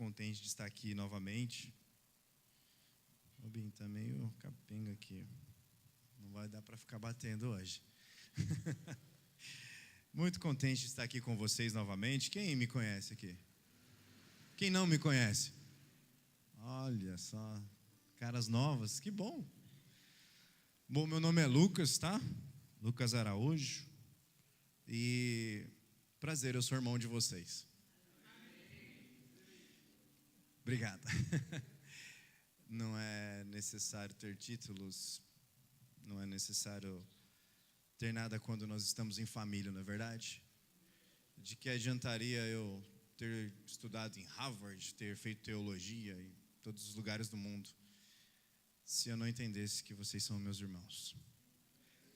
contente de estar aqui novamente. O Binho está meio capenga aqui. Não vai dar para ficar batendo hoje. Muito contente de estar aqui com vocês novamente. Quem me conhece aqui? Quem não me conhece? Olha só, caras novas, que bom. Bom, meu nome é Lucas, tá? Lucas Araújo. E prazer, eu sou irmão de vocês. Obrigado. Não é necessário ter títulos, não é necessário ter nada quando nós estamos em família, não é verdade? De que adiantaria eu ter estudado em Harvard, ter feito teologia em todos os lugares do mundo, se eu não entendesse que vocês são meus irmãos?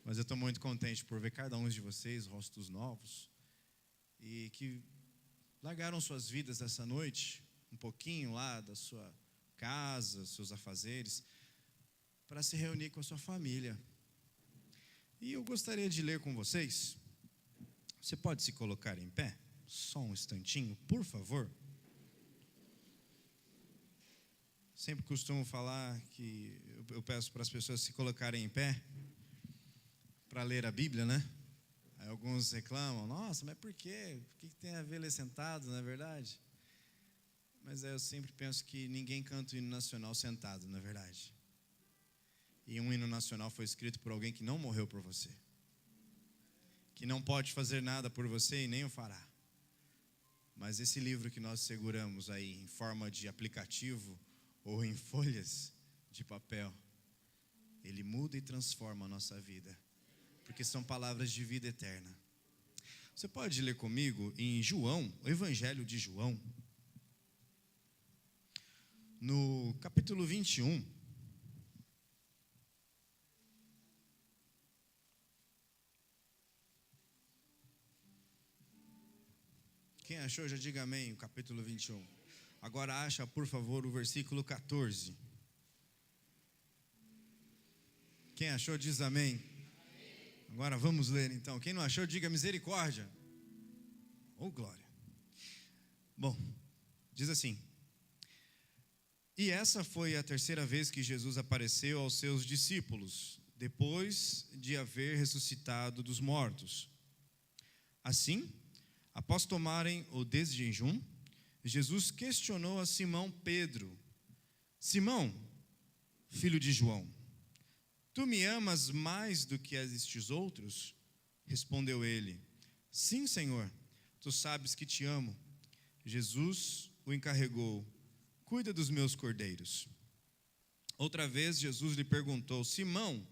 Mas eu estou muito contente por ver cada um de vocês, rostos novos, e que largaram suas vidas essa noite, um pouquinho lá da sua casa, seus afazeres, para se reunir com a sua família. E eu gostaria de ler com vocês. Você pode se colocar em pé? Só um instantinho, por favor. Sempre costumo falar que eu peço para as pessoas se colocarem em pé para ler a Bíblia, né? Aí alguns reclamam, nossa, mas por quê? O que tem a ver ler sentado, não é verdade? Mas eu sempre penso que ninguém canta o hino nacional sentado, não é verdade? E um hino nacional foi escrito por alguém que não morreu por você, que não pode fazer nada por você e nem o fará. Mas esse livro que nós seguramos aí em forma de aplicativo ou em folhas de papel, ele muda e transforma a nossa vida, porque são palavras de vida eterna. Você pode ler comigo em João, o Evangelho de João, no capítulo 21. Quem achou, já diga amém, o capítulo 21. Agora acha, por favor, o versículo 14. Quem achou, diz amém. Agora vamos ler então. Quem não achou, diga misericórdia. Oh, glória. Bom, diz assim: e essa foi a terceira vez que Jesus apareceu aos seus discípulos, depois de haver ressuscitado dos mortos. Assim, após tomarem o desjejum, Jesus questionou a Simão Pedro: Simão, filho de João, tu me amas mais do que estes outros? Respondeu ele: sim, Senhor, tu sabes que te amo. Jesus o encarregou: cuida dos meus cordeiros. Outra vez Jesus lhe perguntou: Simão,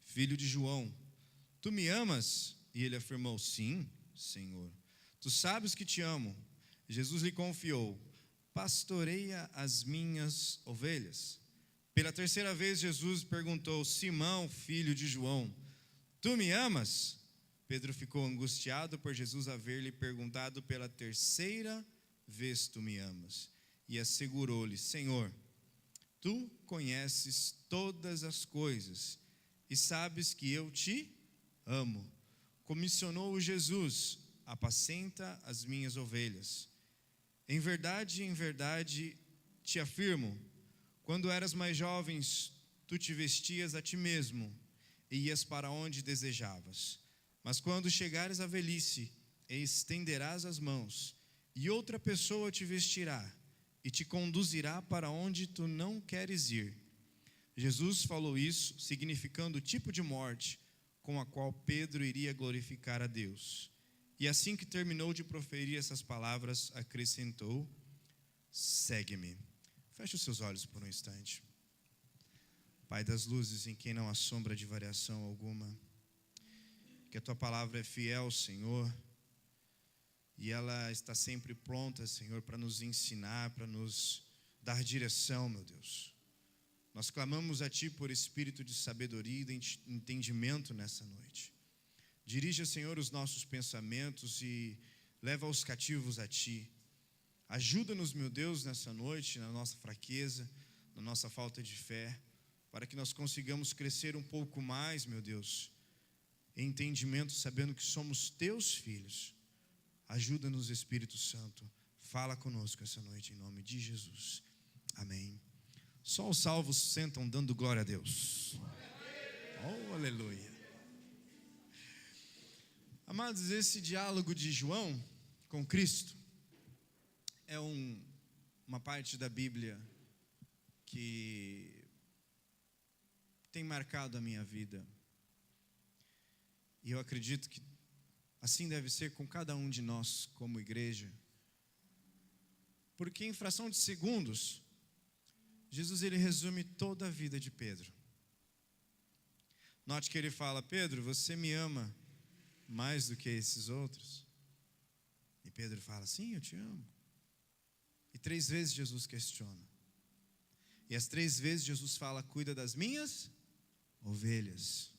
filho de João, tu me amas? E ele afirmou: sim, Senhor, tu sabes que te amo. Jesus lhe confiou: pastoreia as minhas ovelhas. Pela terceira vez Jesus perguntou: Simão, filho de João, tu me amas? Pedro ficou angustiado por Jesus haver lhe perguntado pela terceira vez: tu me amas? E assegurou-lhe: Senhor, tu conheces todas as coisas e sabes que eu te amo. Comissionou-o Jesus: apacenta as minhas ovelhas. Em verdade te afirmo, quando eras mais jovem, tu te vestias a ti mesmo e ias para onde desejavas. Mas quando chegares à velhice, estenderás as mãos, e outra pessoa te vestirá e te conduzirá para onde tu não queres ir. Jesus falou isso, significando o tipo de morte com a qual Pedro iria glorificar a Deus. E assim que terminou de proferir essas palavras, acrescentou: segue-me. Feche os seus olhos por um instante. Pai das luzes, em quem não há sombra de variação alguma, que a tua palavra é fiel, Senhor, e ela está sempre pronta, Senhor, para nos ensinar, para nos dar direção, meu Deus. Nós clamamos a Ti por espírito de sabedoria e de entendimento nessa noite. Dirija, Senhor, os nossos pensamentos e leva os cativos a Ti. Ajuda-nos, meu Deus, nessa noite, na nossa fraqueza, na nossa falta de fé, para que nós consigamos crescer um pouco mais, meu Deus, em entendimento, sabendo que somos Teus filhos. Ajuda-nos, Espírito Santo. Fala conosco essa noite em nome de Jesus. Amém. Só os salvos sentam dando glória a Deus. Oh, aleluia. Amados, esse diálogo de João com Cristo é uma parte da Bíblia que tem marcado a minha vida. E eu acredito que assim deve ser com cada um de nós como igreja. Porque em fração de segundos, Jesus ele resume toda a vida de Pedro. Note que ele fala: Pedro, você me ama mais do que esses outros? E Pedro fala: sim, eu te amo. E 3 vezes Jesus questiona. E as 3 vezes Jesus fala: cuida das minhas ovelhas.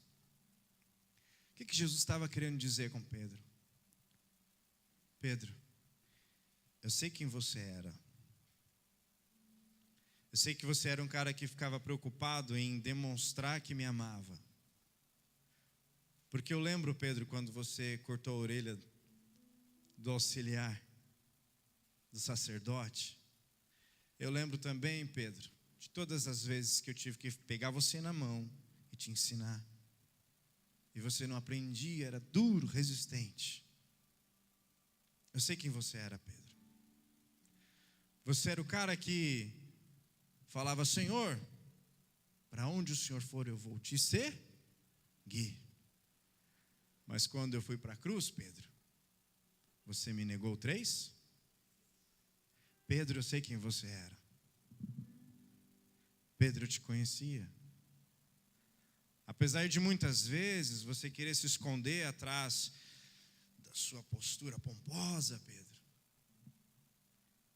O que Jesus estava querendo dizer com Pedro? Pedro, eu sei quem você era. Eu sei que você era um cara que ficava preocupado em demonstrar que me amava. Porque eu lembro, Pedro, quando você cortou a orelha do auxiliar, do sacerdote. Eu lembro também, Pedro, de todas as vezes que eu tive que pegar você na mão e te ensinar. E você não aprendia, era duro, resistente. Eu sei quem você era, Pedro. Você era o cara que falava: Senhor, para onde o Senhor for eu vou te seguir. Mas quando eu fui para a cruz, Pedro, você me negou 3? Pedro, eu sei quem você era. Pedro, eu te conhecia. Apesar de muitas vezes você querer se esconder atrás da sua postura pomposa, Pedro,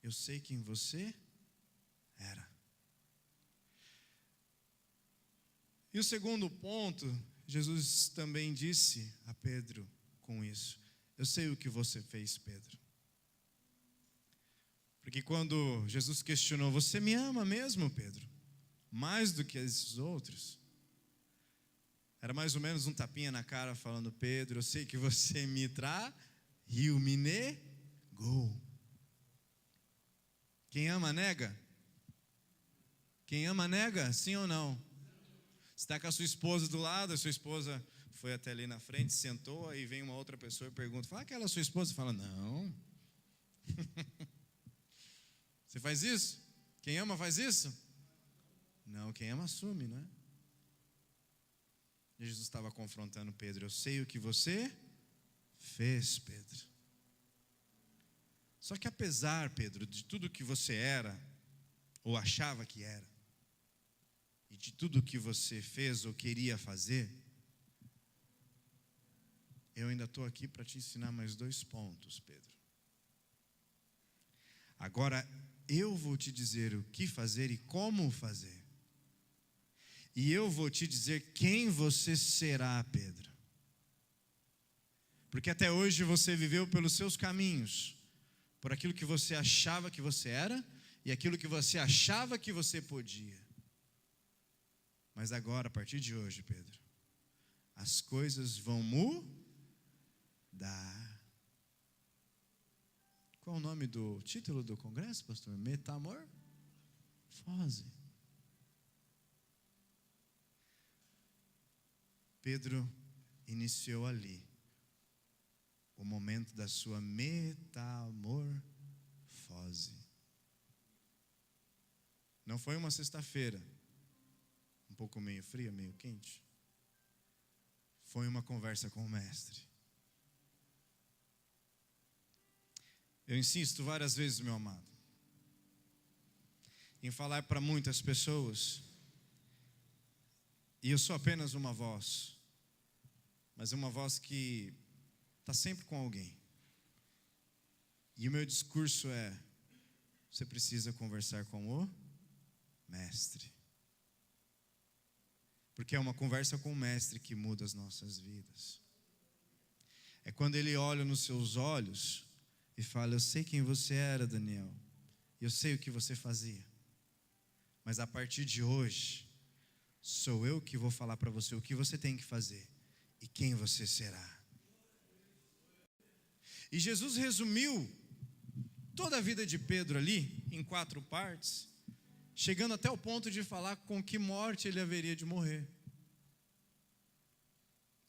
eu sei quem você era. E o segundo ponto, Jesus também disse a Pedro com isso: eu sei o que você fez, Pedro. Porque quando Jesus questionou: você me ama mesmo, Pedro? Mais do que esses outros? Era mais ou menos um tapinha na cara falando: Pedro, eu sei que você me traiu, me negou. Quem ama nega? Quem ama nega? Sim ou não? Você está com a sua esposa do lado, a sua esposa foi até ali na frente, sentou, aí vem uma outra pessoa e pergunta: fala aquela sua esposa? Fala: não. Você faz isso? Quem ama faz isso? Não, quem ama assume, não é? Jesus estava confrontando Pedro: eu sei o que você fez, Pedro. Só que apesar, Pedro, de tudo que você era, ou achava que era, e de tudo que você fez ou queria fazer, eu ainda estou aqui para te ensinar mais 2 pontos, Pedro. Agora, eu vou te dizer o que fazer e como fazer. E eu vou te dizer quem você será, Pedro. Porque até hoje você viveu pelos seus caminhos, por aquilo que você achava que você era e aquilo que você achava que você podia. Mas agora, a partir de hoje, Pedro, as coisas vão mudar. Qual o nome do título do congresso, pastor? Metamorfose. Pedro iniciou ali o momento da sua metamorfose. Não foi uma sexta-feira, um pouco meio fria, meio quente. Foi uma conversa com o mestre. Eu insisto várias vezes, meu amado, em falar para muitas pessoas, e eu sou apenas uma voz, mas é uma voz que está sempre com alguém. E o meu discurso é: você precisa conversar com o mestre. Porque é uma conversa com o mestre que muda as nossas vidas. É quando ele olha nos seus olhos e fala: eu sei quem você era, Daniel, eu sei o que você fazia, mas a partir de hoje sou eu que vou falar para você o que você tem que fazer e quem você será. E Jesus resumiu toda a vida de Pedro ali, em 4 partes, chegando até o ponto de falar com que morte ele haveria de morrer.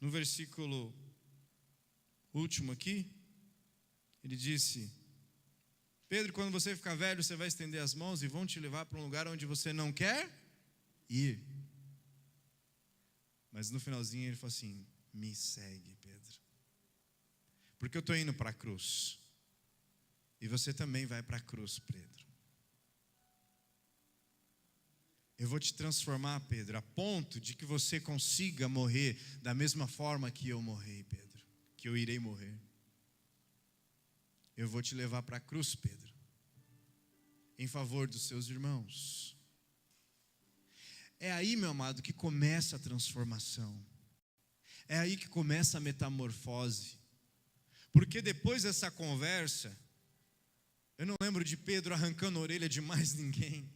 No versículo último aqui, ele disse: Pedro, quando você ficar velho, você vai estender as mãos e vão te levar para um lugar onde você não quer ir. Mas no finalzinho ele falou assim: me segue, Pedro, porque eu estou indo para a cruz, e você também vai para a cruz, Pedro. Eu vou te transformar, Pedro, a ponto de que você consiga morrer da mesma forma que eu morri, Pedro, que eu irei morrer. Eu vou te levar para a cruz, Pedro, em favor dos seus irmãos. É aí, meu amado, que começa a transformação. É aí que começa a metamorfose. Porque depois dessa conversa, eu não lembro de Pedro arrancando a orelha de mais ninguém.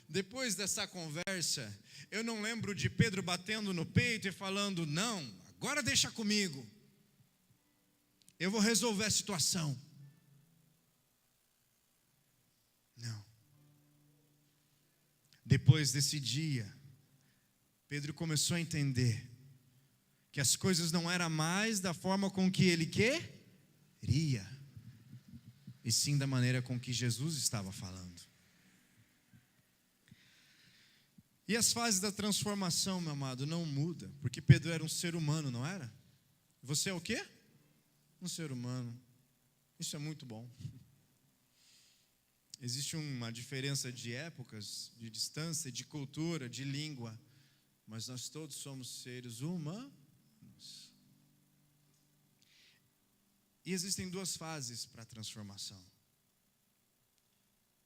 Depois dessa conversa, eu não lembro de Pedro batendo no peito e falando: não, agora deixa comigo, eu vou resolver a situação. Não. Depois desse dia, Pedro começou a entender que as coisas não eram mais da forma com que ele queria, e sim da maneira com que Jesus estava falando. E as fases da transformação, meu amado, não mudam, porque Pedro era um ser humano, não era? Você é o quê? Um ser humano. Isso é muito bom. Existe uma diferença de épocas, de distância, de cultura, de língua, mas nós todos somos seres humanos. E existem 2 fases para a transformação.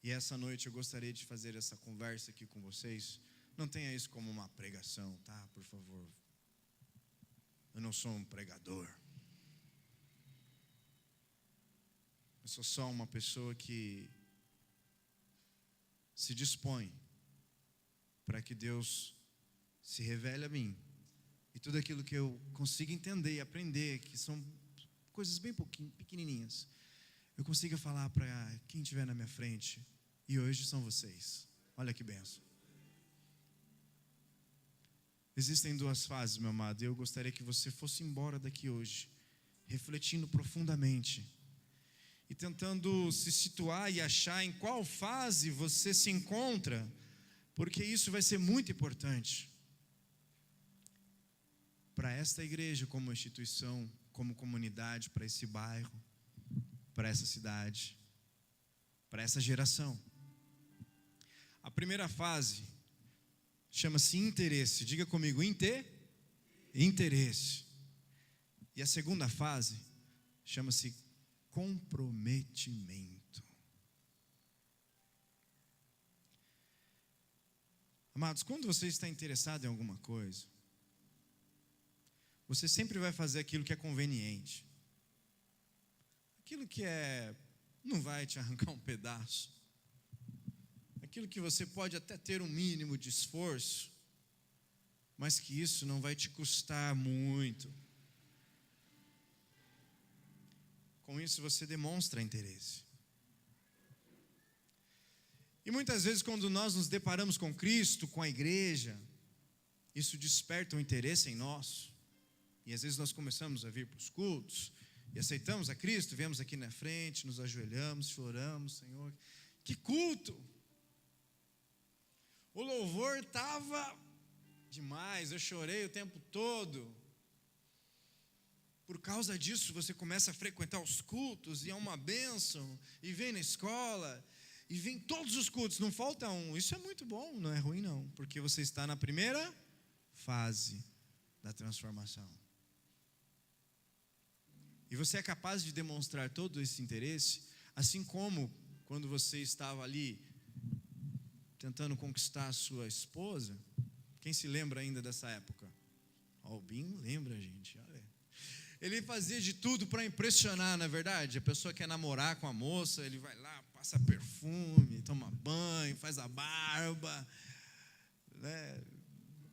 E essa noite eu gostaria de fazer essa conversa aqui com vocês. Não tenha isso como uma pregação, tá? Por favor. Eu não sou um pregador. Eu sou só uma pessoa que se dispõe para que Deus se revele a mim. E tudo aquilo que eu consigo entender e aprender, que são coisas bem pequenininhas, eu consiga falar para quem estiver na minha frente. E hoje são vocês. Olha que benção. Existem 2 fases, meu amado, e eu gostaria que você fosse embora daqui hoje, refletindo profundamente, e tentando se situar e achar em qual fase você se encontra, porque isso vai ser muito importante para esta igreja como instituição, como comunidade, para esse bairro, para essa cidade, para essa geração. A primeira fase chama-se interesse. Diga comigo, interesse. E a segunda fase chama-se comprometimento. Amados, quando você está interessado em alguma coisa, você sempre vai fazer aquilo que é conveniente. Aquilo que não vai te arrancar um pedaço. Aquilo que você pode até ter um mínimo de esforço, mas que isso não vai te custar muito. Com isso você demonstra interesse. E muitas vezes quando nós nos deparamos com Cristo, com a igreja, isso desperta um interesse em nós. E às vezes nós começamos a vir para os cultos, e aceitamos a Cristo, viemos aqui na frente, nos ajoelhamos, choramos: Senhor, que culto! O louvor estava demais, eu chorei o tempo todo. Por causa disso, você começa a frequentar os cultos, e é uma bênção, e vem na escola, e vem todos os cultos, não falta um. Isso é muito bom, não é ruim não, porque você está na primeira fase da transformação. E você é capaz de demonstrar todo esse interesse, assim como quando você estava ali tentando conquistar a sua esposa. Quem se lembra ainda dessa época? Albinho lembra, gente. Olha. Ele fazia de tudo para impressionar, não é verdade? A pessoa quer namorar com a moça, ele vai lá, passa perfume, toma banho, faz a barba, né?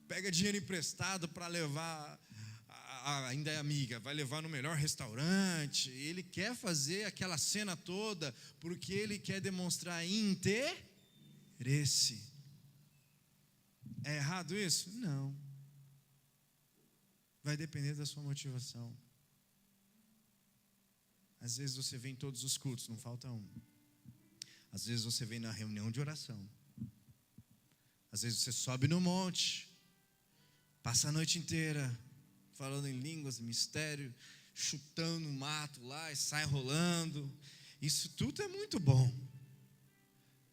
Pega dinheiro emprestado para levar ainda é amiga, vai levar no melhor restaurante. Ele quer fazer aquela cena toda porque ele quer demonstrar interesse. É errado isso? Não. Vai depender da sua motivação. Às vezes você vem em todos os cultos, não falta um. Às vezes você vem na reunião de oração. Às vezes você sobe no monte, passa a noite inteira falando em línguas, mistério, chutando o mato lá e sai rolando. Isso tudo é muito bom.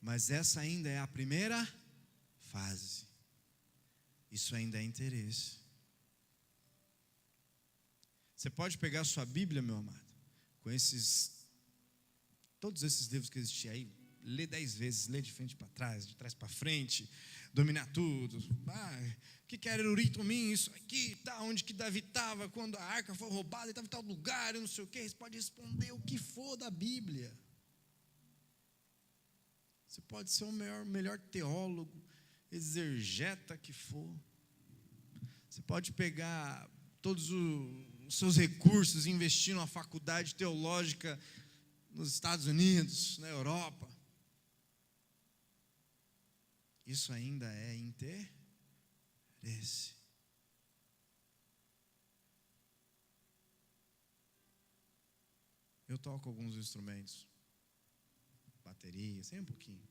Mas essa ainda é a primeira fase. Isso ainda é interesse. Você pode pegar a sua Bíblia, meu amado, com todos esses livros que existiam aí, lê 10 vezes, lê de frente para trás, de trás para frente, dominar tudo. O que era Uritomim, isso aqui, tá, onde que Davi estava, quando a arca foi roubada, ele estava em tal lugar, eu não sei o que. Você pode responder o que for da Bíblia. Você pode ser o melhor teólogo, exegeta que for. Você pode pegar todos os seus recursos e investir numa faculdade teológica nos Estados Unidos, na Europa. Isso ainda é interesse. Eu toco alguns instrumentos, bateria, sei um pouquinho.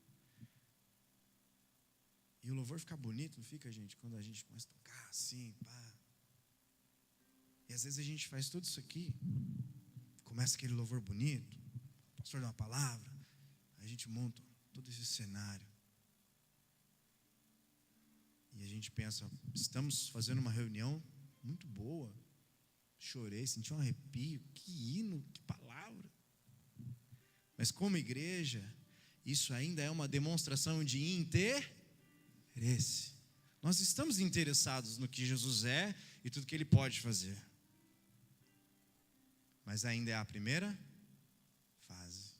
E o louvor fica bonito, não fica, gente? Quando a gente começa a tocar assim, pá. E às vezes a gente faz tudo isso aqui, começa aquele louvor bonito, o pastor dá uma palavra, a gente monta todo esse cenário. E a gente pensa, estamos fazendo uma reunião muito boa. Chorei, senti um arrepio, que hino, que palavra. Mas como igreja, isso ainda é uma demonstração de interesse. Nós estamos interessados no que Jesus é e tudo que Ele pode fazer. Mas ainda é a primeira fase.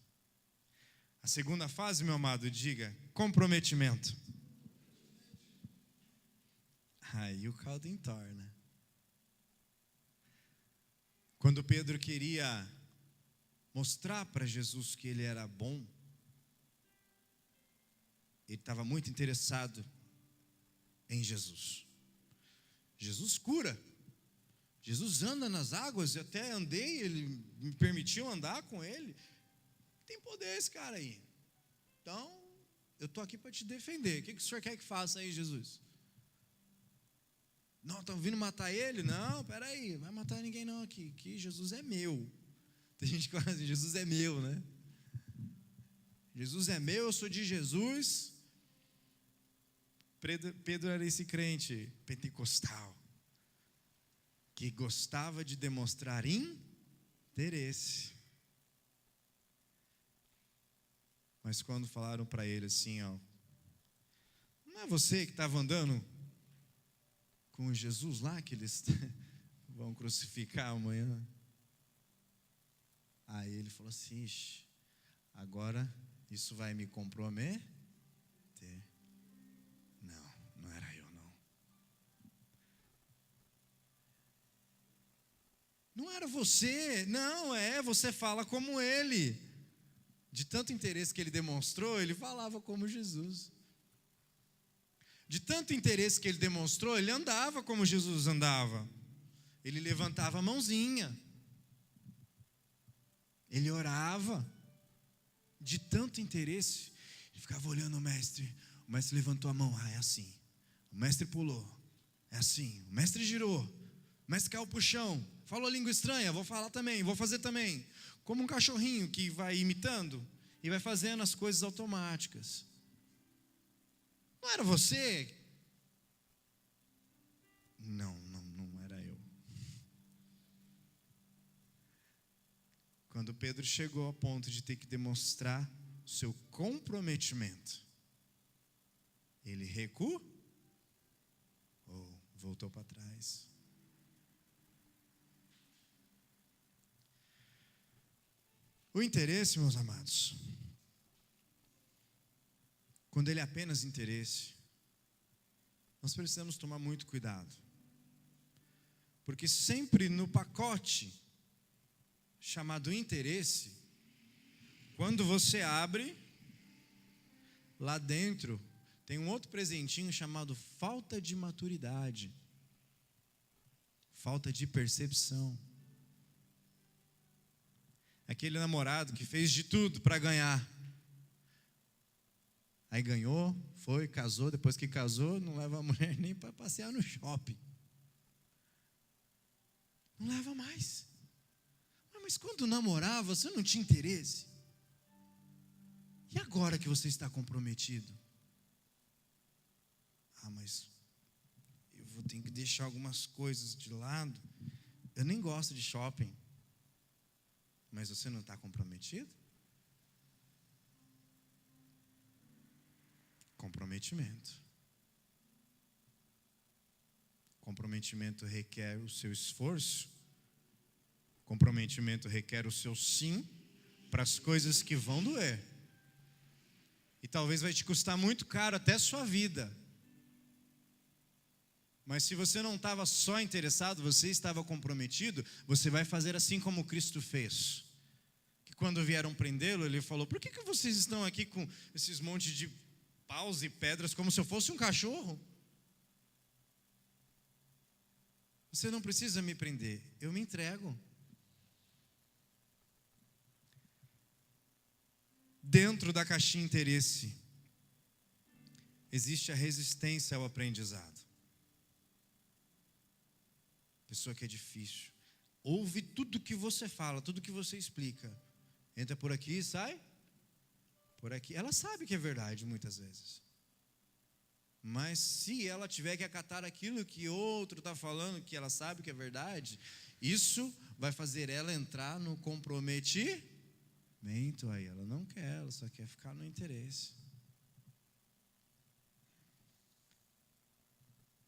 A segunda fase, meu amado, diga, comprometimento. Aí o caldo entorna. Quando Pedro queria mostrar para Jesus que ele era bom, ele estava muito interessado em Jesus. Jesus cura. Jesus anda nas águas, eu até andei, ele me permitiu andar com ele. Tem poder esse cara aí. Então, eu estou aqui para te defender. O que o senhor quer que faça aí, Jesus? Não, estão vindo matar ele? Não, peraí, não vai matar ninguém não aqui. Que Jesus é meu. Tem gente que fala assim, Jesus é meu, né? Jesus é meu, eu sou de Jesus. Pedro era esse crente pentecostal, que gostava de demonstrar interesse. Mas quando falaram para ele assim, ó, não é você que estava andando com Jesus lá, que eles vão crucificar amanhã? Aí ele falou assim, ixi, agora isso vai me comprometer? Não era eu não. Não era você, não, você fala como ele. De tanto interesse que ele demonstrou, ele falava como Jesus. De tanto interesse que ele demonstrou, ele andava como Jesus andava. Ele levantava a mãozinha. Ele orava. De tanto interesse, ele ficava olhando o mestre. O mestre levantou a mão, é assim. O mestre pulou, é assim. O mestre girou, o mestre caiu pro chão. Falou língua estranha, vou falar também, vou fazer também. Como um cachorrinho que vai imitando e vai fazendo as coisas automáticas. Não era você? Não era eu. Quando Pedro chegou ao ponto de ter que demonstrar o seu comprometimento, ele recuou, voltou para trás. O interesse, meus amados, quando ele é apenas interesse, nós precisamos tomar muito cuidado. Porque sempre no pacote chamado interesse, quando você abre, lá dentro tem um outro presentinho chamado falta de maturidade, falta de percepção. Aquele namorado que fez de tudo para ganhar. Aí ganhou, foi, casou, depois que casou, não leva a mulher nem para passear no shopping. Não leva mais. Mas quando namorava, você não tinha interesse? E agora que você está comprometido? Mas eu vou ter que deixar algumas coisas de lado. Eu nem gosto de shopping. Mas você não está comprometido? Comprometimento. Comprometimento requer o seu esforço. Comprometimento requer o seu sim para as coisas que vão doer. E talvez vai te custar muito caro até a sua vida. Mas se você não estava só interessado, você estava comprometido, você vai fazer assim como Cristo fez. Que quando vieram prendê-lo, ele falou: por que vocês estão aqui com esses montes de paus e pedras como se eu fosse um cachorro? Você não precisa me prender, eu me entrego. Dentro da caixinha interesse, existe a resistência ao aprendizado. Pessoa que é difícil. Ouve tudo que você fala, tudo que você explica. Entra por aqui e sai por aqui. Ela sabe que é verdade muitas vezes. Mas se ela tiver que acatar aquilo que outro está falando, que ela sabe que é verdade, isso vai fazer ela entrar no comprometimento. Aí ela não quer, ela só quer ficar no interesse.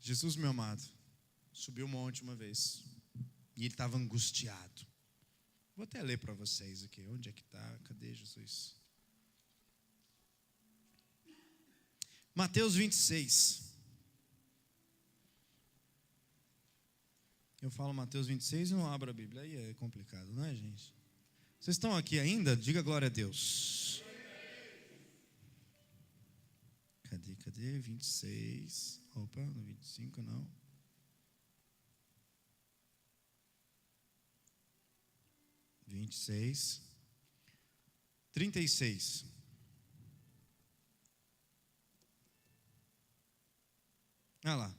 Jesus, meu amado, subiu um monte uma vez e ele estava angustiado. Vou até ler para vocês aqui. Onde é que está? Cadê Jesus? Mateus 26. Eu falo Mateus 26 e não abro a Bíblia. Aí é complicado, não é, gente? Vocês estão aqui ainda? Diga glória a Deus. Cadê? 26. Opa, no 25 não. 26. 36. Olha lá.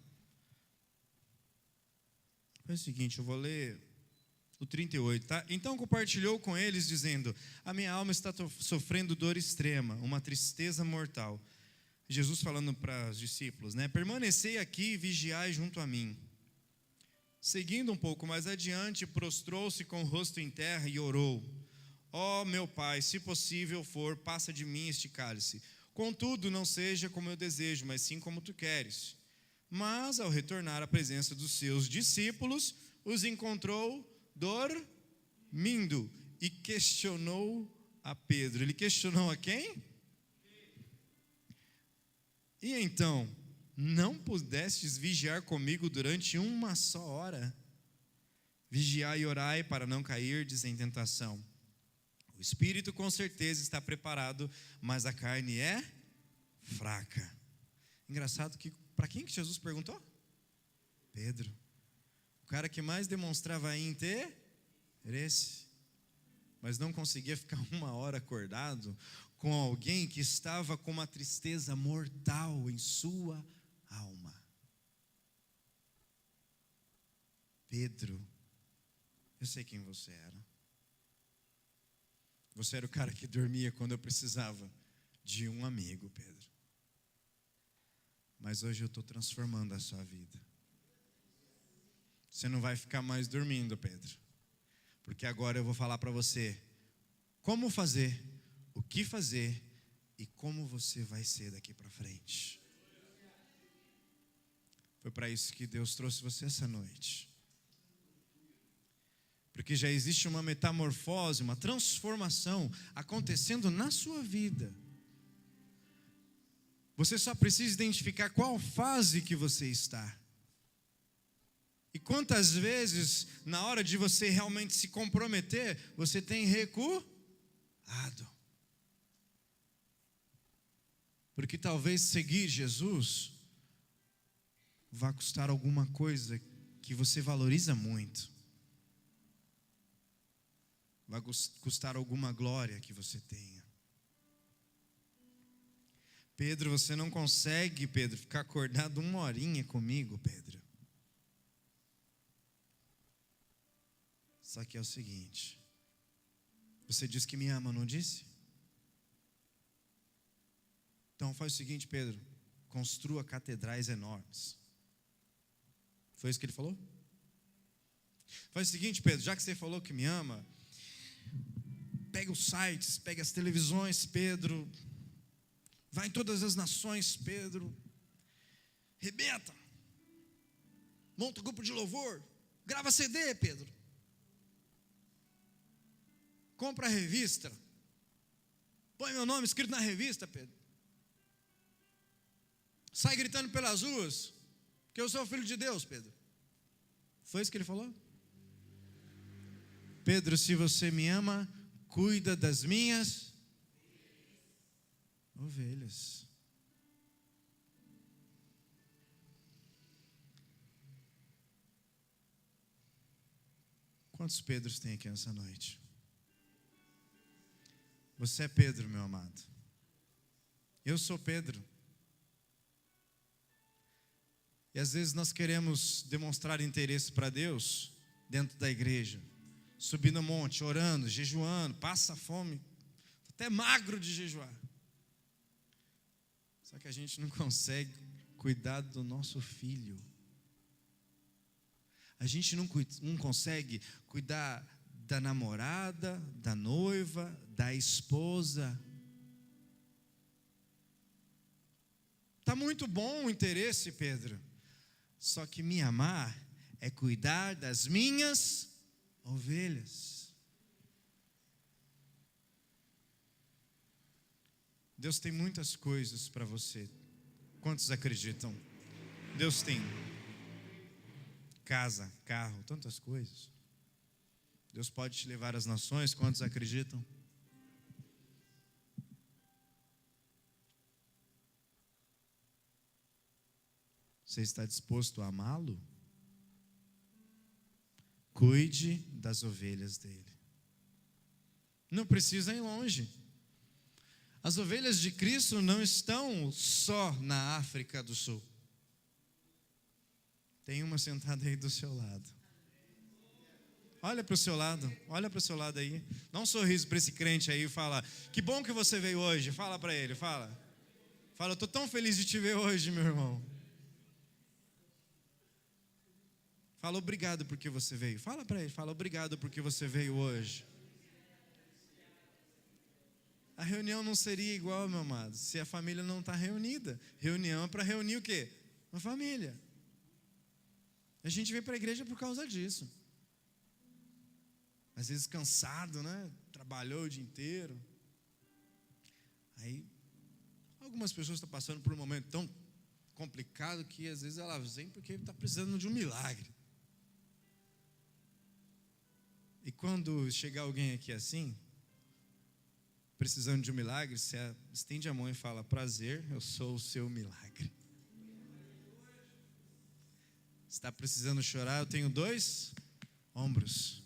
É o seguinte, eu vou ler o 38, tá? Então compartilhou com eles, dizendo: a minha alma está sofrendo dor extrema, uma tristeza mortal. Jesus falando para os discípulos, né? Permanecei aqui e vigiai junto a mim. Seguindo um pouco mais adiante, prostrou-se com o rosto em terra e orou: ó meu Pai, se possível for, passa de mim este cálice. Contudo, não seja como eu desejo, mas sim como tu queres. Mas, ao retornar à presença dos seus discípulos, os encontrou dormindo e questionou a Pedro. Ele questionou a quem? E então, não pudestes vigiar comigo durante uma só hora? Vigiai e orai para não cairdes em tentação. O espírito com certeza está preparado, mas a carne é fraca. Engraçado que, para quem que Jesus perguntou? Pedro. O cara que mais demonstrava interesse, mas não conseguia ficar uma hora acordado com alguém que estava com uma tristeza mortal em sua alma. Pedro, eu sei quem você era. Você era o cara que dormia quando eu precisava de um amigo, Pedro. Mas hoje eu estou transformando a sua vida. Você não vai ficar mais dormindo, Pedro. Porque agora eu vou falar para você como fazer, o que fazer e como você vai ser daqui para frente. Foi para isso que Deus trouxe você essa noite. Porque já existe uma metamorfose, uma transformação acontecendo na sua vida. Você só precisa identificar qual fase que você está. E quantas vezes, na hora de você realmente se comprometer, você tem recuado? Porque talvez seguir Jesus vai custar alguma coisa que você valoriza muito. Vai custar alguma glória que você tenha. Pedro, você não consegue, Pedro, ficar acordado 1 horinha comigo, Pedro. Só que é o seguinte, você disse que me ama, não disse? Então faz o seguinte, Pedro, construa catedrais enormes. Foi isso que ele falou? Faz o seguinte, Pedro, já que você falou que me ama, pega os sites, pega as televisões, Pedro, vai em todas as nações, Pedro, rebenta, monta um grupo de louvor, grava CD, Pedro, compra a revista, põe meu nome escrito na revista, Pedro, sai gritando pelas ruas, que eu sou filho de Deus, Pedro. Foi isso que ele falou? Pedro, se você me ama, cuida das minhas ovelhas. Quantos Pedros tem aqui nessa noite? Você é Pedro, meu amado. Eu sou Pedro. E às vezes nós queremos demonstrar interesse para Deus dentro da igreja, subir no monte, orando, jejuando, passa fome, até magro de jejuar. Só que a gente não consegue cuidar do nosso filho. A gente não consegue cuidar da namorada, da noiva, da esposa. Está muito bom o interesse, Pedro. Só que me amar é cuidar das minhas ovelhas. Deus tem muitas coisas para você. Quantos acreditam? Deus tem casa, carro, tantas coisas. Deus pode te levar às nações. Quantos acreditam? Você está disposto a amá-lo? Cuide das ovelhas dele. Não precisa ir longe. As ovelhas de Cristo não estão só na África do Sul. Tem uma sentada aí do seu lado. Olha para o seu lado, olha para o seu lado aí. Dá um sorriso para esse crente aí e fala: que bom que você veio hoje. Fala para ele, fala. Fala, eu estou tão feliz de te ver hoje, meu irmão. Fala, obrigado porque você veio. Fala para ele, fala, obrigado porque você veio hoje. A reunião não seria igual, meu amado, se a família não está reunida. Reunião é para reunir o quê? Uma família. A gente vem para a igreja por causa disso. Às vezes cansado, né? Trabalhou o dia inteiro. Aí, algumas pessoas estão passando por um momento tão complicado que às vezes elas vêm porque está precisando de um milagre. E quando chegar alguém aqui assim, precisando de um milagre, você estende a mão e fala: prazer, eu sou o seu milagre. Está precisando chorar? Eu tenho 2 ombros.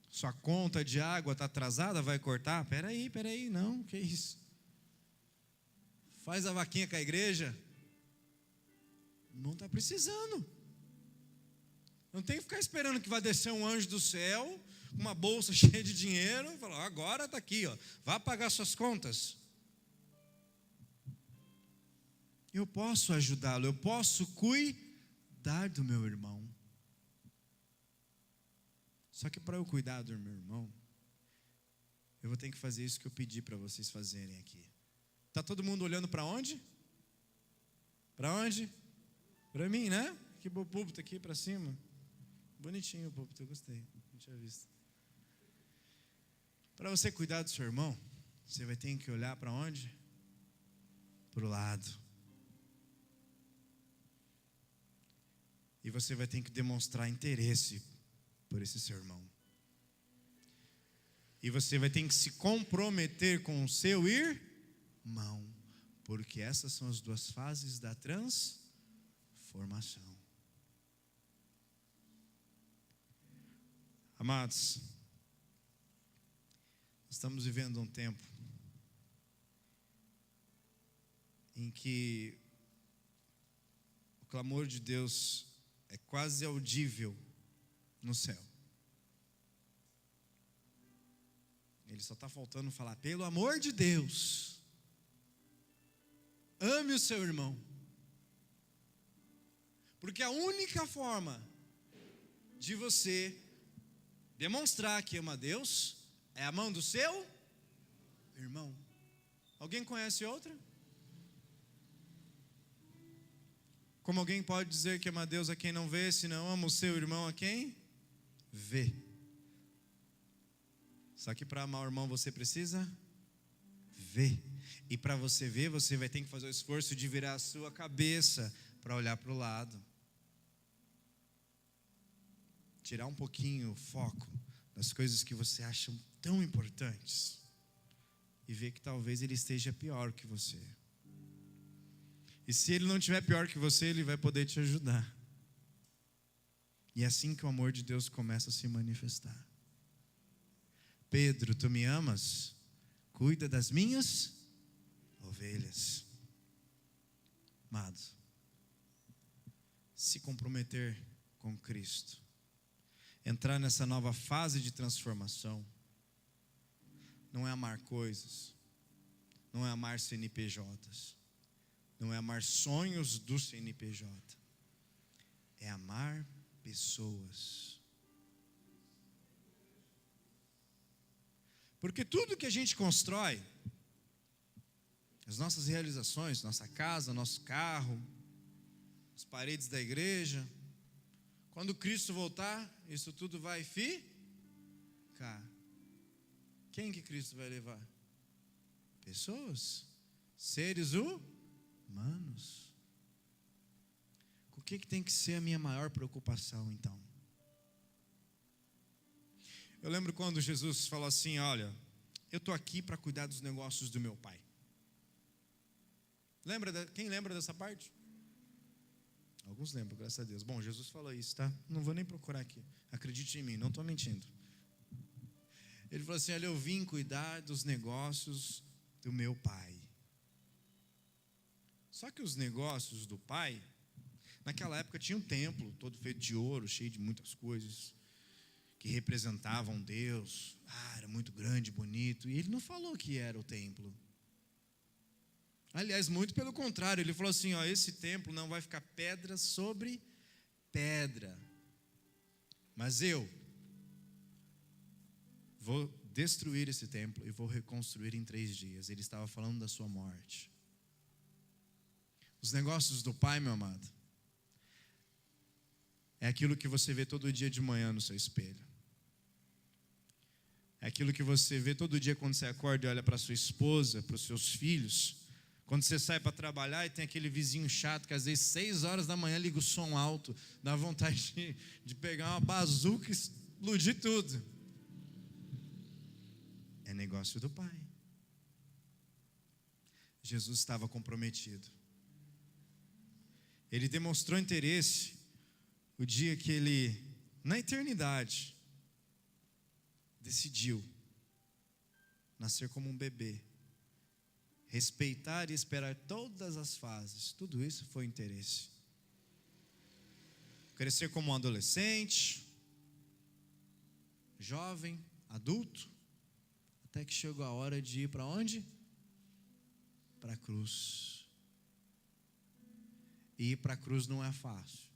Sua conta de água está atrasada, vai cortar? Peraí, não, que isso? Faz a vaquinha com a igreja. Não está precisando. Não tem que ficar esperando que vai descer um anjo do céu, com uma bolsa cheia de dinheiro, e falar: agora está aqui, ó, vá pagar suas contas. Eu posso ajudá-lo, eu posso cuidar do meu irmão. Só que para eu cuidar do meu irmão, eu vou ter que fazer isso que eu pedi para vocês fazerem aqui. Está todo mundo olhando para onde? Para onde? Para mim, né? Que o púlpito aqui para cima. Bonitinho o púlpito, eu gostei. Não tinha visto. Para você cuidar do seu irmão, você vai ter que olhar para onde? Para o lado. E você vai ter que demonstrar interesse por esse seu irmão. E você vai ter que se comprometer com o seu irmão. Porque essas são as duas fases da transformação. Amados, estamos vivendo um tempo em que o clamor de Deus é quase audível no céu. Ele só está faltando falar: pelo amor de Deus, ame o seu irmão. Porque a única forma de você demonstrar que ama a Deus é amando o seu irmão. Alguém conhece outra? Como alguém pode dizer que ama a Deus a quem não vê, se não ama o seu irmão a quem vê? Só que para amar o irmão você precisa ver. E para você ver, você vai ter que fazer o esforço de virar a sua cabeça para olhar para o lado. Tirar um pouquinho o foco das coisas que você acha tão importantes e ver que talvez ele esteja pior que você. E se ele não estiver pior que você, ele vai poder te ajudar. E é assim que o amor de Deus começa a se manifestar. Pedro, tu me amas? Cuida das minhas ovelhas. Amados, se comprometer com Cristo, entrar nessa nova fase de transformação, não é amar coisas, não é amar CNPJs, não é amar sonhos do CNPJ, é amar pessoas. Porque tudo que a gente constrói, as nossas realizações, nossa casa, nosso carro, as paredes da igreja, quando Cristo voltar, isso tudo vai ficar. Quem que Cristo vai levar? Pessoas, seres humanos. O que tem que ser a minha maior preocupação então? Eu lembro quando Jesus falou assim: olha, eu estou aqui para cuidar dos negócios do meu pai. Quem lembra dessa parte? Alguns lembram, graças a Deus. Bom, Jesus falou isso, tá? Não vou nem procurar aqui. Acredite em mim, não estou mentindo. Ele falou assim: olha, eu vim cuidar dos negócios do meu pai. Só que os negócios do pai, naquela época tinha um templo todo feito de ouro, cheio de muitas coisas que representavam Deus. Era muito grande, bonito. E ele não falou que era o templo. Aliás, muito pelo contrário, ele falou assim: ó, esse templo não vai ficar pedra sobre pedra, mas eu vou destruir esse templo e vou reconstruir em 3 dias. Ele estava falando da sua morte. Os negócios do Pai, meu amado, é aquilo que você vê todo dia de manhã no seu espelho. É aquilo que você vê todo dia quando você acorda e olha para sua esposa, para os seus filhos. Quando você sai para trabalhar e tem aquele vizinho chato que às vezes 6 horas da manhã liga o som alto, dá vontade de pegar uma bazuca e explodir tudo. É negócio do Pai. Jesus estava comprometido. Ele demonstrou interesse o dia que ele, na eternidade, decidiu nascer como um bebê, respeitar e esperar todas as fases. Tudo isso foi interesse. Crescer como um adolescente, jovem, adulto, até que chegou a hora de ir para onde? Para a cruz. E ir para a cruz não é fácil.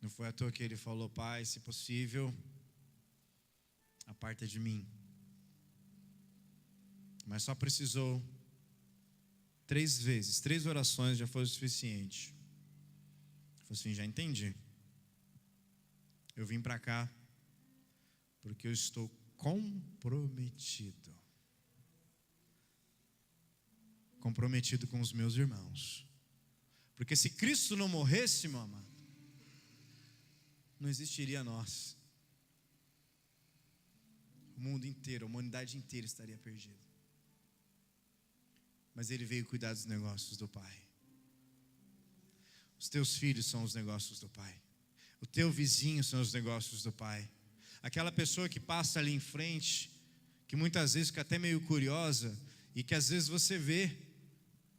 Não foi à toa que ele falou: Pai, se possível, aparta de mim. Mas só precisou 3 vezes, 3 orações já foi o suficiente. Ele falou assim: já entendi. Eu vim para cá porque eu estou comprometido. Comprometido com os meus irmãos. Porque se Cristo não morresse, meu amado, não existiria nós. O mundo inteiro, a humanidade inteira estaria perdida. Mas Ele veio cuidar dos negócios do Pai. Os teus filhos são os negócios do Pai. O teu vizinho são os negócios do Pai. Aquela pessoa que passa ali em frente, que muitas vezes fica até meio curiosa, e que às vezes você vê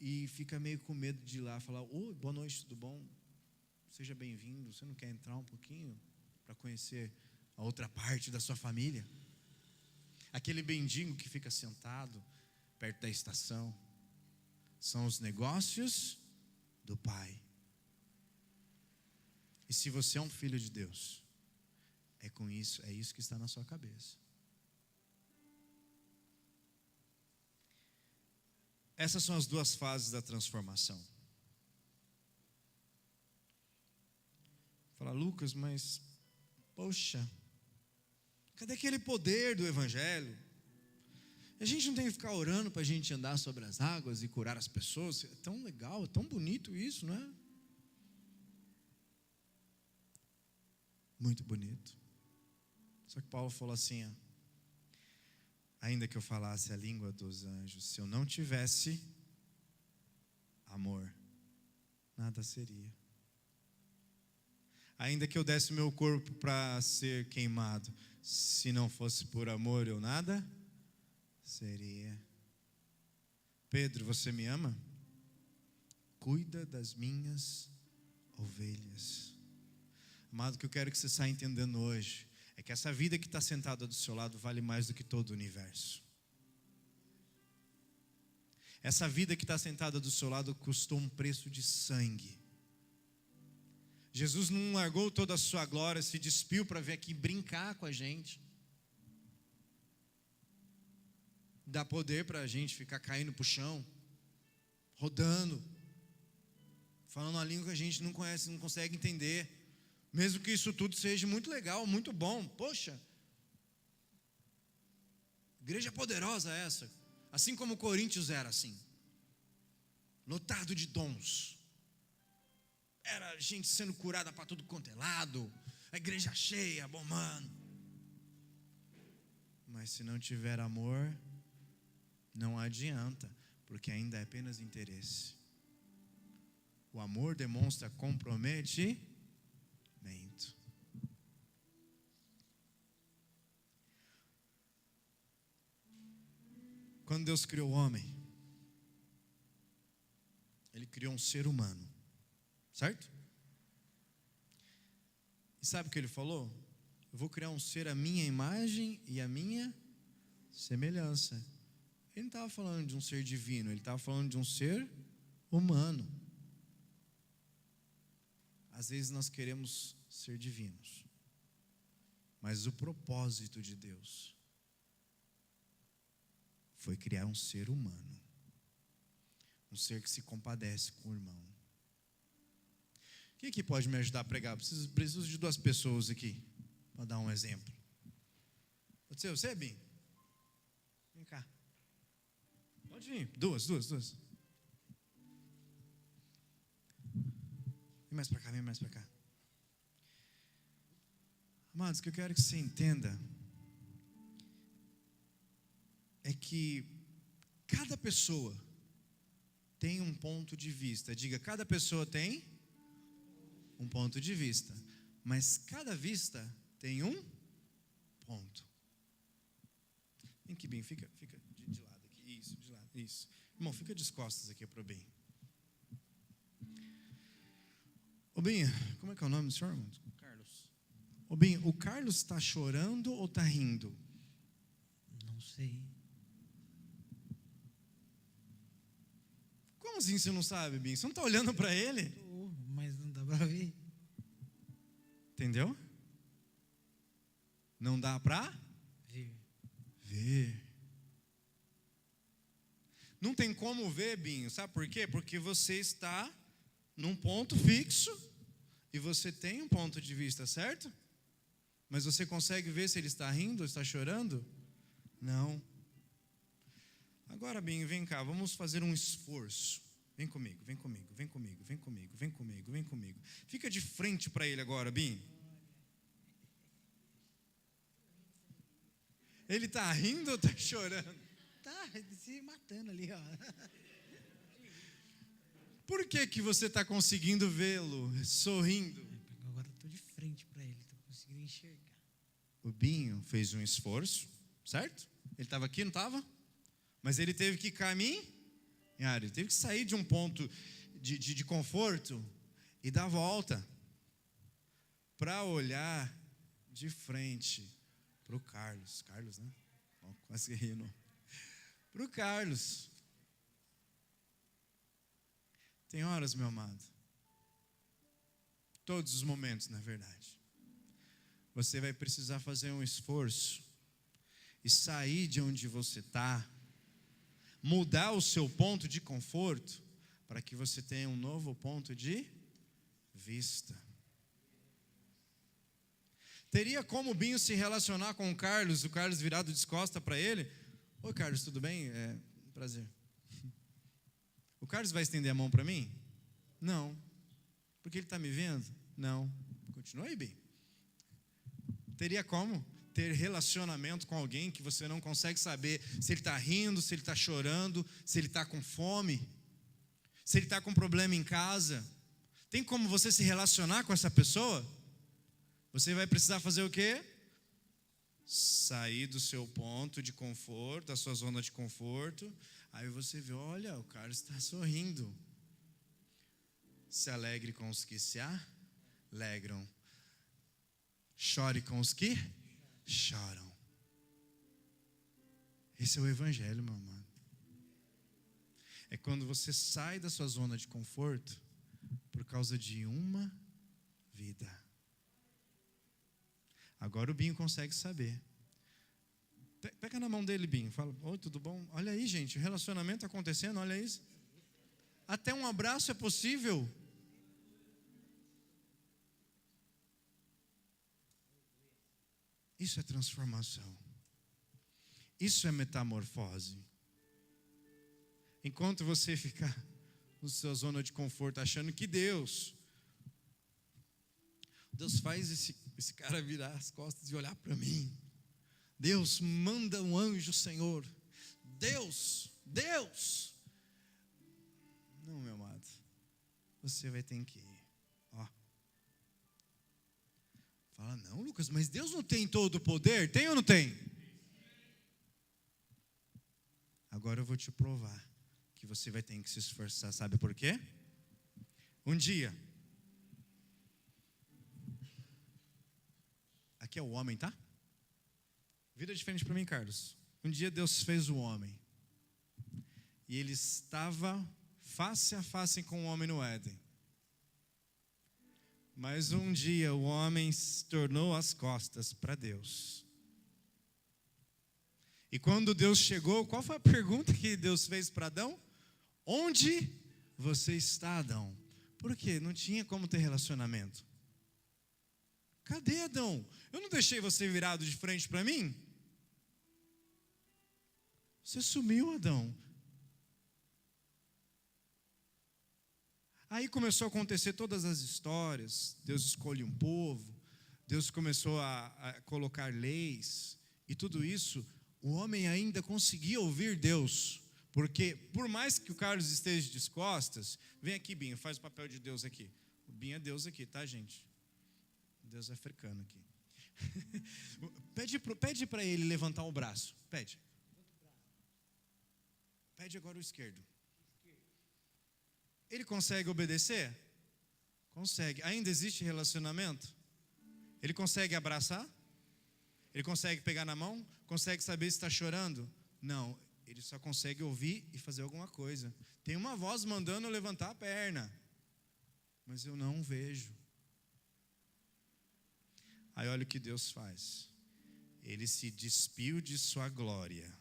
e fica meio com medo de ir lá falar: oi, boa noite, tudo bom? Seja bem-vindo. Você não quer entrar um pouquinho para conhecer a outra parte da sua família? Aquele mendigo que fica sentado perto da estação, são os negócios do Pai. E se você é um filho de Deus, é isso que está na sua cabeça. Essas são as duas fases da transformação. Fala: Lucas, mas poxa, cadê aquele poder do Evangelho? A gente não tem que ficar orando para a gente andar sobre as águas e curar as pessoas? É tão legal, é tão bonito isso, não é? Muito bonito. Só que Paulo falou assim: ainda que eu falasse a língua dos anjos, se eu não tivesse amor, nada seria. Ainda que eu desse meu corpo para ser queimado, se não fosse por amor, eu nada seria. Pedro, você me ama? Cuida das minhas ovelhas. Amado, o que eu quero que você saia entendendo hoje é que essa vida que está sentada do seu lado vale mais do que todo o universo. Essa vida que está sentada do seu lado custou um preço de sangue. Jesus não largou toda a sua glória, se despiu para vir aqui brincar com a gente. Dá poder para a gente ficar caindo para o chão, rodando, falando uma língua que a gente não conhece, não consegue entender. Mesmo que isso tudo seja muito legal, muito bom. Poxa, igreja poderosa essa. Assim como Coríntios era assim, lotado de dons. Era gente sendo curada para tudo quanto é lado, a igreja cheia, bombando. Mas se não tiver amor, não adianta, porque ainda é apenas interesse. O amor demonstra comprometimento. Quando Deus criou o homem, Ele criou um ser humano, certo? E sabe o que Ele falou? Eu vou criar um ser à minha imagem e à minha semelhança. Ele não estava falando de um ser divino, Ele estava falando de um ser humano. Às vezes nós queremos ser divinos, mas o propósito de Deus foi criar um ser humano, um ser que se compadece com o irmão. Quem aqui pode me ajudar a pregar? Preciso de duas pessoas aqui, para dar um exemplo. Pode ser você, Bim? Vem cá. Pode vir, duas. Vem mais para cá. Amados, o que eu quero que você entenda é que cada pessoa tem um ponto de vista. Diga, cada pessoa tem um ponto de vista, mas cada vista tem um ponto. Vem aqui, bem, fica de lado aqui. Isso, de lado, isso. Irmão, fica de costas aqui para o bem. Ô Binho, como é que é o nome do senhor, irmão? Carlos. Ô Binho, o Carlos está chorando ou está rindo? Não sei. Como assim você não sabe, Binho? Você não está olhando para ele? Mas não dá para ver. Entendeu? Não dá para ver. Não tem como ver, Binho, sabe por quê? Porque você está num ponto fixo e você tem um ponto de vista, certo? Mas você consegue ver se ele está rindo ou está chorando? Não. Agora, Binho, vem cá, vamos fazer um esforço. Vem comigo, vem comigo, vem comigo, vem comigo, vem comigo, vem comigo. Fica de frente para ele agora, Binho. Ele está rindo ou está chorando? Tá se matando ali, ó. Por que você está conseguindo vê-lo sorrindo? Agora eu tô de frente para ele, tô conseguindo enxergar. O Binho fez um esforço, certo? Ele estava aqui, não estava? Mas ele teve que caminhar, ele teve que sair de um ponto de conforto e dar a volta para olhar de frente para o Carlos. Carlos, né? Oh, quase rindo. Para o Carlos. Tem horas, meu amado, todos os momentos, na verdade, você vai precisar fazer um esforço e sair de onde você está, mudar o seu ponto de conforto, para que você tenha um novo ponto de vista. Teria como o Binho se relacionar com o Carlos virado de costas para ele? Oi, Carlos, tudo bem? Prazer. O Carlos vai estender a mão para mim? Não. Porque ele está me vendo? Não. Continua aí, Binho. Teria como ter relacionamento com alguém que você não consegue saber se ele está rindo, se ele está chorando, se ele está com fome, se ele está com problema em casa? Tem como você se relacionar com essa pessoa? Você vai precisar fazer o quê? Sair do seu ponto de conforto, da sua zona de conforto. Aí você vê, olha, o Carlos está sorrindo. Se alegre com os que se alegram. Chore com os que choram. Esse é o evangelho, meu amado. É quando você sai da sua zona de conforto por causa de uma vida. Agora o Binho consegue saber. Pega na mão dele, Binho. Fala, oi, tudo bom? Olha aí, gente, o relacionamento acontecendo, olha isso. Até um abraço é possível. Isso é transformação. Isso é metamorfose. Enquanto você ficar na sua zona de conforto, achando que Deus faz esse cara virar as costas e olhar para mim. Deus manda um anjo, Senhor. Deus. Não, meu amado. Você vai ter que ir. Ó. Fala, não, Lucas, mas Deus não tem todo o poder? Tem ou não tem? Agora eu vou te provar que você vai ter que se esforçar. Sabe por quê? Um dia. Aqui é o homem, tá? Vida diferente para mim, Carlos. Um dia Deus fez o homem. E ele estava face a face com o homem no Éden. Mas um dia o homem se tornou as costas para Deus. E quando Deus chegou, qual foi a pergunta que Deus fez para Adão? Onde você está, Adão? Por quê? Não tinha como ter relacionamento. Cadê, Adão? Eu não deixei você virado de frente para mim? Você sumiu, Adão. Aí começou a acontecer todas as histórias. Deus escolhe um povo. Deus começou a colocar leis. E tudo isso, o homem ainda conseguia ouvir Deus. Porque, por mais que o Carlos esteja de costas, vem aqui, Binho, faz o papel de Deus aqui. O Binho é Deus aqui, tá, gente? Deus é africano aqui. Pede para ele levantar o braço. Pede agora o esquerdo. Ele consegue obedecer? Consegue. Ainda existe relacionamento? Ele consegue abraçar? Ele consegue pegar na mão? Consegue saber se está chorando? Não. Ele só consegue ouvir e fazer alguma coisa. Tem uma voz mandando eu levantar a perna. Mas eu não vejo. Aí olha o que Deus faz. Ele se despiu de sua glória.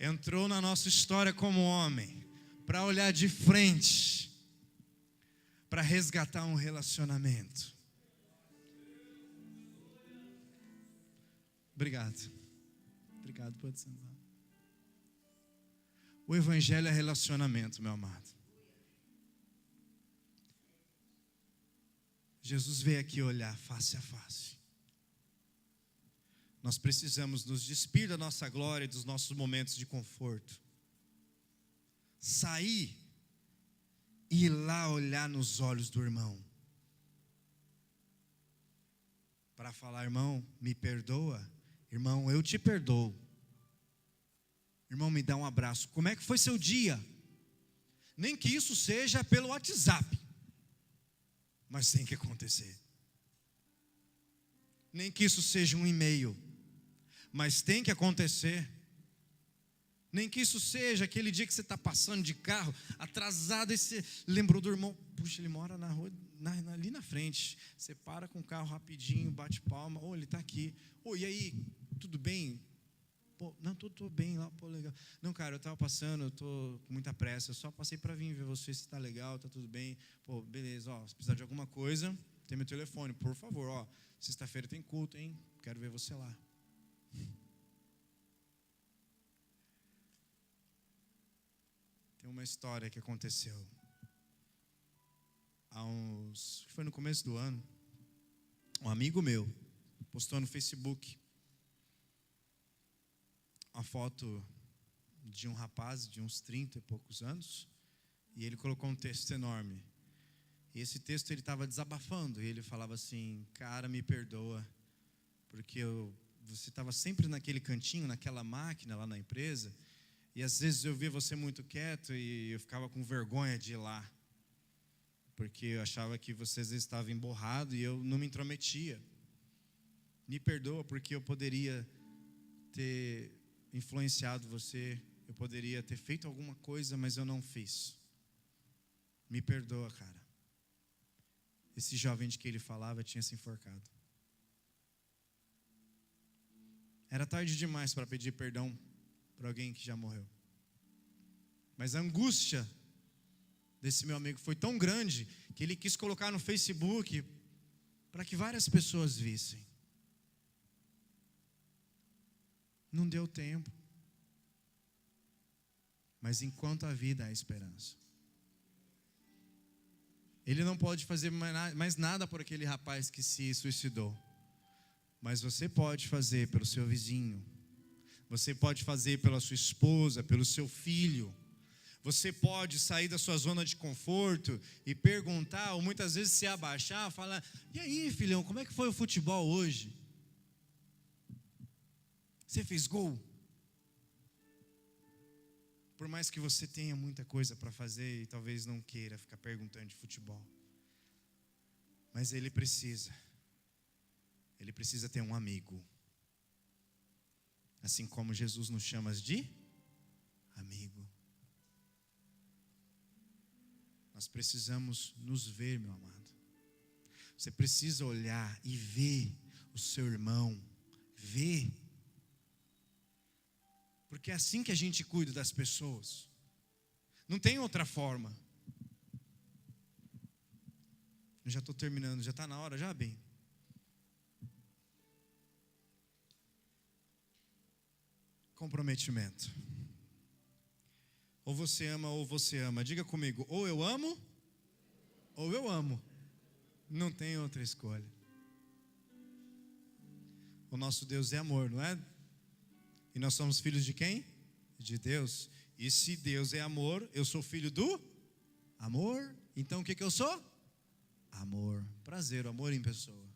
Entrou na nossa história como homem, para olhar de frente, para resgatar um relacionamento. Obrigado, pode sentar. O evangelho é relacionamento, meu amado. Jesus veio aqui olhar face a face. Nós precisamos nos despir da nossa glória e dos nossos momentos de conforto. Sair e ir lá olhar nos olhos do irmão. Para falar, irmão, me perdoa. Irmão, eu te perdoo. Irmão, me dá um abraço. Como é que foi seu dia? Nem que isso seja pelo WhatsApp. Mas tem que acontecer. Nem que isso seja um e-mail. Mas tem que acontecer. Nem que isso seja aquele dia que você está passando de carro, atrasado, e você lembrou do irmão. Puxa, ele mora na rua, ali na frente. Você para com o carro rapidinho, bate palma. Ele está aqui. E aí, tudo bem? Pô, não, tô bem lá, pô, legal. Não, cara, eu estava passando, eu estou com muita pressa. Eu só passei para vir ver você, se está legal, está tudo bem. Pô, beleza, se precisar de alguma coisa, tem meu telefone, por favor. Sexta-feira tem culto, hein? Quero ver você lá. Tem uma história que aconteceu foi no começo do ano. Um amigo meu postou no Facebook uma foto de um rapaz de uns 30 e poucos anos, e ele colocou um texto enorme. E esse texto ele estava desabafando, e ele falava assim: cara, me perdoa, porque você estava sempre naquele cantinho, naquela máquina lá na empresa, e às vezes eu via você muito quieto e eu ficava com vergonha de ir lá, porque eu achava que você às vezes estava emborrado e eu não me intrometia. Me perdoa, porque eu poderia ter influenciado você, eu poderia ter feito alguma coisa, mas eu não fiz. Me perdoa, cara. Esse jovem de que ele falava tinha se enforcado. Era tarde demais para pedir perdão para alguém que já morreu. Mas a angústia desse meu amigo foi tão grande que ele quis colocar no Facebook para que várias pessoas vissem. Não deu tempo. Mas enquanto há vida, há esperança. Ele não pode fazer mais nada por aquele rapaz que se suicidou. Mas você pode fazer pelo seu vizinho. Você pode fazer pela sua esposa, pelo seu filho. Você pode sair da sua zona de conforto e perguntar, ou muitas vezes se abaixar, falar: e aí, filhão, como é que foi o futebol hoje? Você fez gol? Por mais que você tenha muita coisa para fazer e talvez não queira ficar perguntando de futebol, mas ele precisa ter um amigo, assim como Jesus nos chama de amigo. Nós precisamos nos ver, meu amado. Você precisa olhar e ver o seu irmão, ver. Porque é assim que a gente cuida das pessoas. Não tem outra forma. Eu já estou terminando, já está na hora, já, bem? Comprometimento. Ou você ama ou você ama. Diga comigo, ou eu amo, ou eu amo. Não tem outra escolha. O nosso Deus é amor, não é? E nós somos filhos de quem? De Deus. E se Deus é amor, eu sou filho do amor. Então o que eu sou? Amor. Prazer, o amor em pessoa.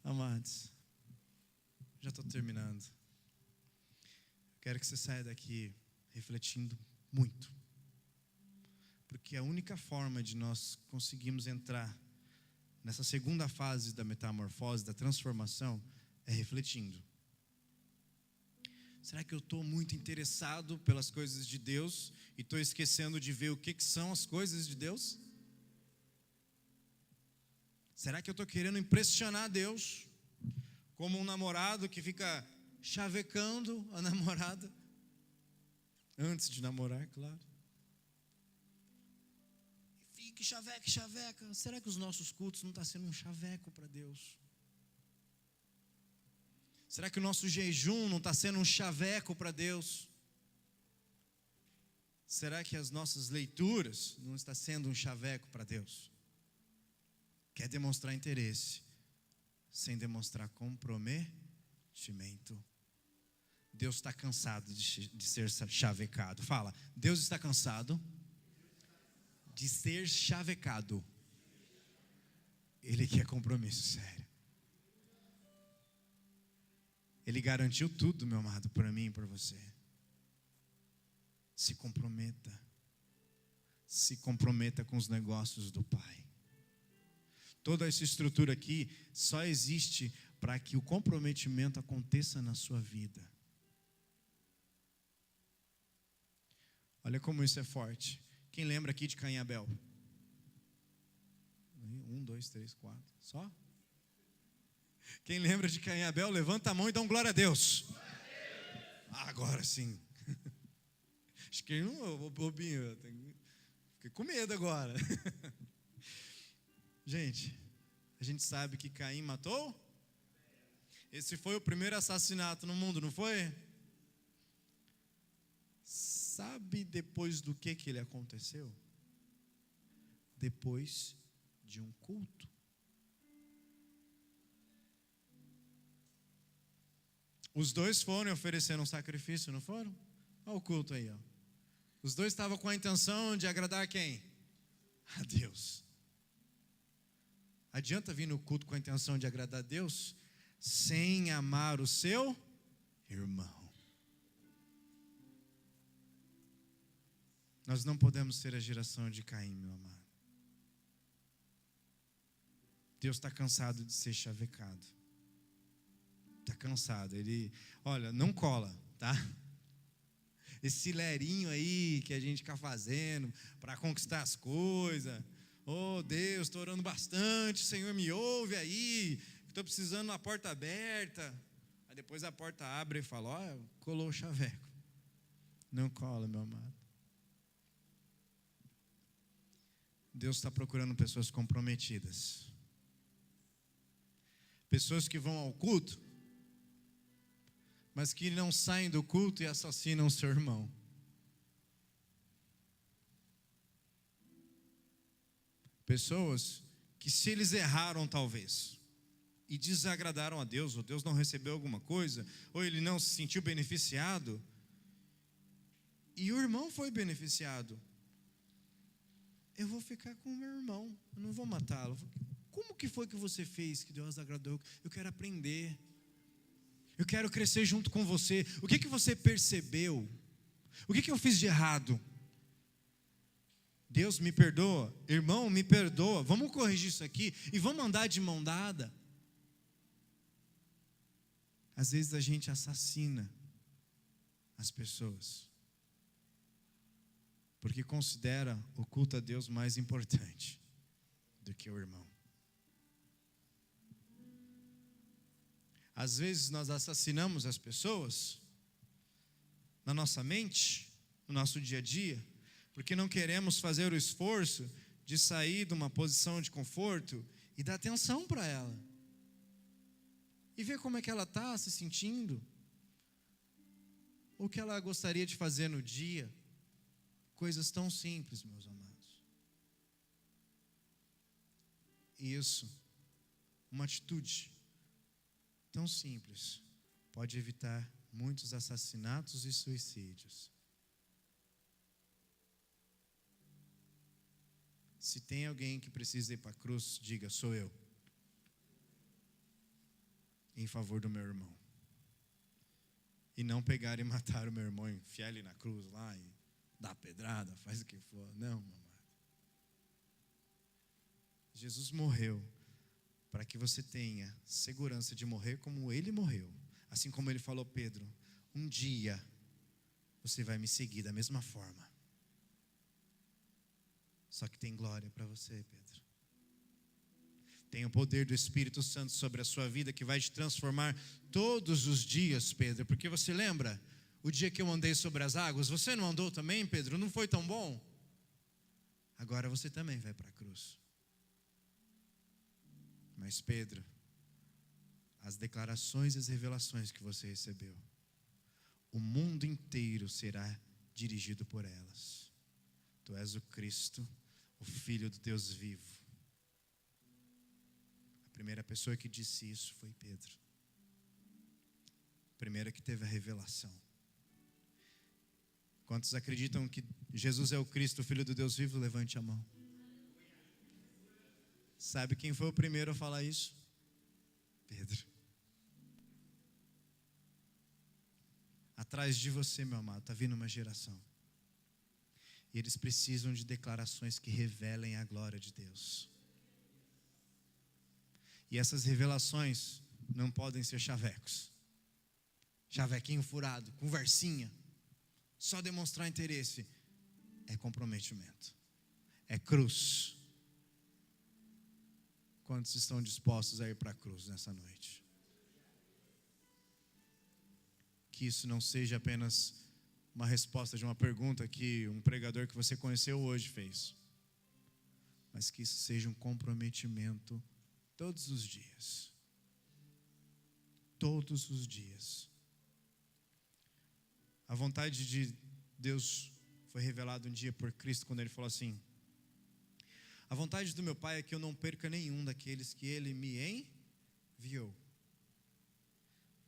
Amados, já estou terminando. Quero que você saia daqui refletindo muito. Porque a única forma de nós conseguirmos entrar nessa segunda fase da metamorfose, da transformação, é refletindo. Será que eu estou muito interessado pelas coisas de Deus e estou esquecendo de ver o que são as coisas de Deus? Será que eu estou querendo impressionar Deus como um namorado que fica chavecando a namorada antes de namorar, claro? Que chaveca. Será que os nossos cultos não estão sendo um chaveco para Deus? Será que o nosso jejum não está sendo um chaveco para Deus? Será que as nossas leituras não estão sendo um chaveco para Deus? Quer demonstrar interesse, sem demonstrar comprometimento. Deus está cansado de ser chavecado. Fala, Deus está cansado de ser chavecado. Ele quer compromisso sério. Ele garantiu tudo, meu amado, para mim e para você. Se comprometa. Se comprometa com os negócios do Pai. Toda essa estrutura aqui só existe para que o comprometimento aconteça na sua vida. Olha como isso é forte. Quem lembra aqui de Caim e Abel? 1, 2, 3, 4. Só? Quem lembra de Caim e Abel, levanta a mão e dá um glória a Deus. Agora sim. Acho que não, bobinho. Fiquei com medo agora. Gente, a gente sabe que Caim matou? Esse foi o primeiro assassinato no mundo, não foi? Sabe depois do que ele aconteceu? Depois de um culto. Os dois foram oferecendo um sacrifício, não foram? Olha o culto aí, ó. Os dois estavam com a intenção de agradar quem? A Deus. Adianta vir no culto com a intenção de agradar a Deus sem amar o seu irmão. Nós não podemos ser a geração de Caim, meu amado. Deus está cansado de ser chavecado. Está cansado. Ele, olha, não cola, tá? Esse lerinho aí que a gente fica fazendo para conquistar as coisas. Oh Deus, estou orando bastante, Senhor me ouve aí. Estou precisando uma porta aberta. Aí depois a porta abre e fala, ó, colou o chaveco. Não cola, meu amado. Deus está procurando pessoas comprometidas. Pessoas que vão ao culto, mas que não saem do culto e assassinam o seu irmão. Pessoas que, se eles erraram talvez, e desagradaram a Deus, ou Deus não recebeu alguma coisa, ou ele não se sentiu beneficiado, e o irmão foi beneficiado, eu vou ficar com o meu irmão, eu não vou matá-lo. Como que foi que você fez que Deus agradou? Eu quero aprender. Eu quero crescer junto com você. O que você percebeu? O que eu fiz de errado? Deus me perdoa, irmão me perdoa. Vamos corrigir isso aqui e vamos andar de mão dada. Às vezes a gente assassina as pessoas porque considera o culto a Deus mais importante do que o irmão. Às vezes nós assassinamos as pessoas na nossa mente, no nosso dia a dia, porque não queremos fazer o esforço de sair de uma posição de conforto e dar atenção para ela. E ver como é que ela está se sentindo. O que ela gostaria de fazer no dia. Coisas tão simples, meus amados. Isso, uma atitude tão simples, pode evitar muitos assassinatos e suicídios. Se tem alguém que precisa ir para a cruz, diga, sou eu. Em favor do meu irmão. E não pegar e matar o meu irmão, enfiar ele na cruz lá e dar pedrada, faz o que for. Não, meu amado. Jesus morreu para que você tenha segurança de morrer como ele morreu. Assim como ele falou, Pedro, um dia você vai me seguir da mesma forma. Só que tem glória para você, Pedro. Tem o poder do Espírito Santo sobre a sua vida que vai te transformar todos os dias, Pedro. Porque você lembra o dia que eu andei sobre as águas? Você não andou também, Pedro? Não foi tão bom? Agora você também vai para a cruz. Mas Pedro, as declarações e as revelações que você recebeu, o mundo inteiro será dirigido por elas. Tu és o Cristo, o Filho do Deus vivo. A primeira pessoa que disse isso foi Pedro. A primeira que teve a revelação. Quantos acreditam que Jesus é o Cristo, o Filho do Deus vivo? Levante a mão. Sabe quem foi o primeiro a falar isso? Pedro. Atrás de você, meu amado, está vindo uma geração. E eles precisam de declarações que revelem a glória de Deus. E essas revelações não podem ser chavecos. Chavequinho furado, conversinha. Só demonstrar interesse. É comprometimento. É cruz. Quantos estão dispostos a ir para a cruz nessa noite? Que isso não seja apenas uma resposta de uma pergunta que um pregador que você conheceu hoje fez, mas que isso seja um comprometimento todos os dias. Todos os dias. A vontade de Deus foi revelada um dia por Cristo, quando Ele falou assim: a vontade do meu Pai é que eu não perca nenhum daqueles que Ele me enviou.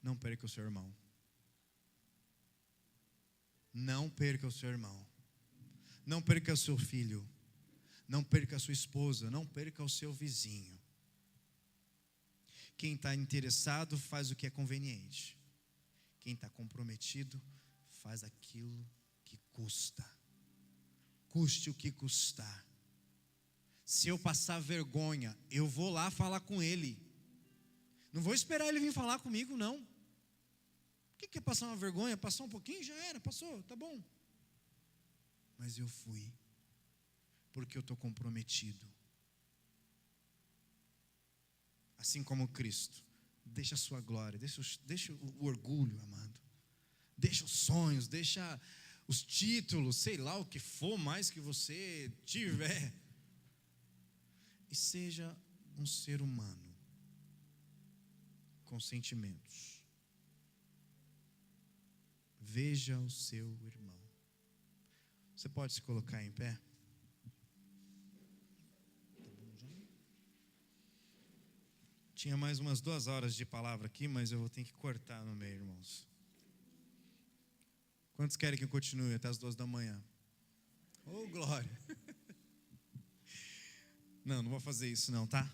Não perca o seu irmão. Não perca o seu irmão. Não perca o seu filho. Não perca a sua esposa. Não perca o seu vizinho. Quem está interessado faz o que é conveniente. Quem está comprometido faz aquilo que custa. Custe o que custar. Se eu passar vergonha, eu vou lá falar com ele. Não vou esperar ele vir falar comigo, não. O que é passar uma vergonha? Passou um pouquinho, já era, passou, tá bom. Mas eu fui, porque eu estou comprometido. Assim como Cristo. Deixa a sua glória, deixa o orgulho, amado. Deixa os sonhos, deixa os títulos, sei lá o que for mais que você tiver. E seja um ser humano com sentimentos. Veja o seu irmão. Você pode se colocar em pé? Tinha mais umas 2 horas de palavra aqui, mas eu vou ter que cortar no meio, irmãos. Quantos querem que eu continue até as 2 da manhã? Oh, glória! Não vou fazer isso não, tá?